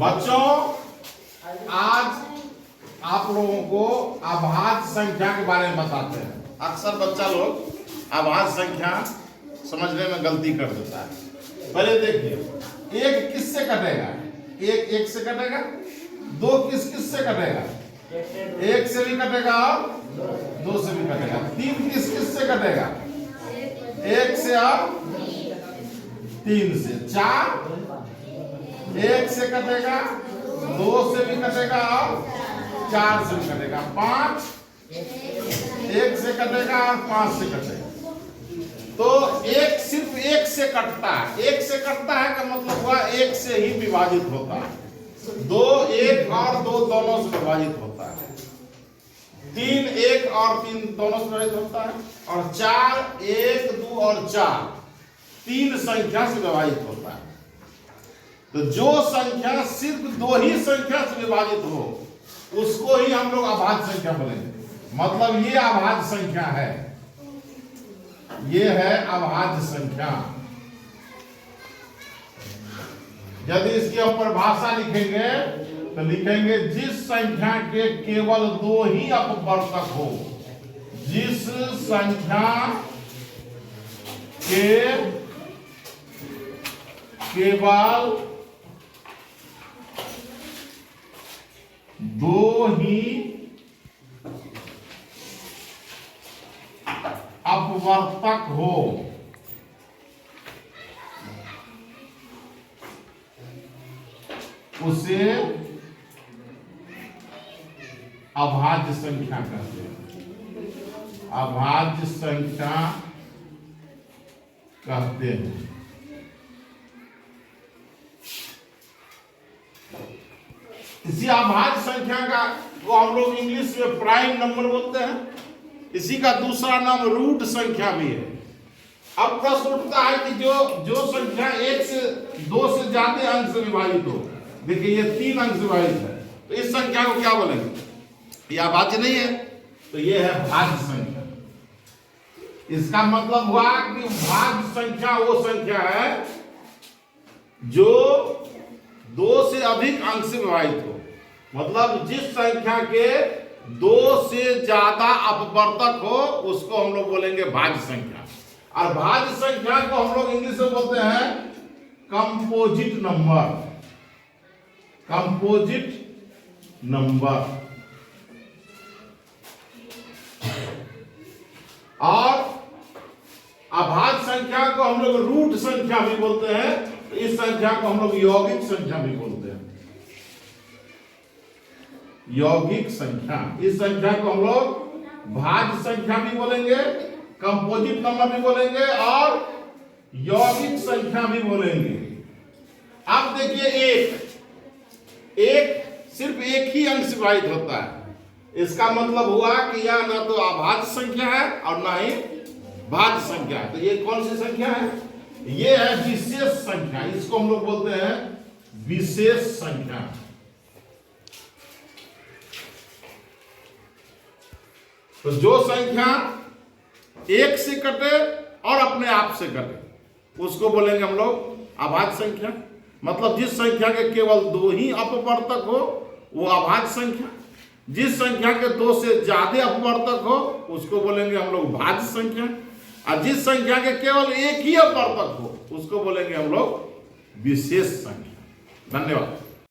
बच्चों, आज आप लोगों को अभाज्य संख्या के बारे में बताते हैं। अक्सर बच्चा लोग अभाज्य संख्या समझने में गलती कर देता है। पहले देखिए, एक किससे कटेगा? एक एक से कटेगा। दो किस से कटेगा? एक से भी कटेगा और दो से भी कटेगा। तीन किस से कटेगा? एक से और तीन से। चार एक से कटेगा, दो से भी कटेगा और चार से भी कटेगा। पांच एक से कटेगा और पांच से कटेगा। तो एक सिर्फ एक से कटता है। एक से कटता है का मतलब हुआ एक से ही विभाजित होता है। दो एक और दो दोनों से विभाजित होता है। तीन एक और तीन दोनों से विभाजित होता है। और चार एक दो और चार तीन संख्या से विभाजित होता है। तो जो संख्या सिर्फ दो ही संख्या से विभाजित हो उसको ही हम लोग अभाज्य संख्या बोलेंगे। मतलब ये अभाज्य संख्या है, ये है अभाज्य संख्या। यदि इसकी हम परिभाषा लिखेंगे तो लिखेंगे जिस संख्या के केवल दो ही अपवर्तक हो। जिस संख्या के केवल दो ही अपवर्तक हो उसे अभाज्य संख्या कहते हैं। अभाज्य संख्या कहते हैं। इसी अभाज्य संख्या का को हम लोग इंग्लिश में प्राइम नंबर बोलते हैं। इसी का दूसरा नाम रूट संख्या भी है। अब प्रश्न उठता है कि जो संख्या एक से दो से ज्यादा अंक से विभाजित हो। देखिए ये तीन अंक से विभाजित है, तो इस संख्या को क्या बोलेंगे? यह अभाज्य नहीं है, तो ये है भाज्य संख्या। इसका मतलब हुआ कि भाज्य संख्या वो संख्या है जो दो से अधिक अंक से विभाजित हो। मतलब जिस संख्या के दो से ज्यादा अपवर्तक हो उसको हम लोग बोलेंगे भाज्य संख्या। और भाज्य संख्या को हम लोग इंग्लिश में बोलते हैं कंपोजिट नंबर। Composite number. और अभाज्य संख्या को हम लोग रूट संख्या भी बोलते हैं। तो इस संख्या को हम लोग यौगिक संख्या भी बोलते हैं। यौगिक संख्या। इस संख्या को हम लोग भाज्य संख्या भी बोलेंगे, कंपोजिट नंबर भी बोलेंगे और यौगिक संख्या भी बोलेंगे। अब देखिए एक सिर्फ एक ही अंक से विभाजित होता है। इसका मतलब हुआ कि यह ना तो अभाज्य संख्या है और ना ही भाज्य संख्या है। तो ये कौन सी संख्या है? ये है विशेष संख्या। इसको हम लोग बोलते हैं विशेष संख्या। तो जो संख्या एक से कटे और अपने आप से कटे उसको बोलेंगे हम लोग अभाज्य संख्या। मतलब जिस संख्या के केवल दो ही अपवर्तक हो वो अभाज्य संख्या। जिस संख्या के दो से ज्यादा अपवर्तक हो उसको बोलेंगे हम लोग भाज्य संख्या। और जिस संख्या के केवल एक ही अपवर्तक हो उसको बोलेंगे हम लोग विशेष संख्या। धन्यवाद।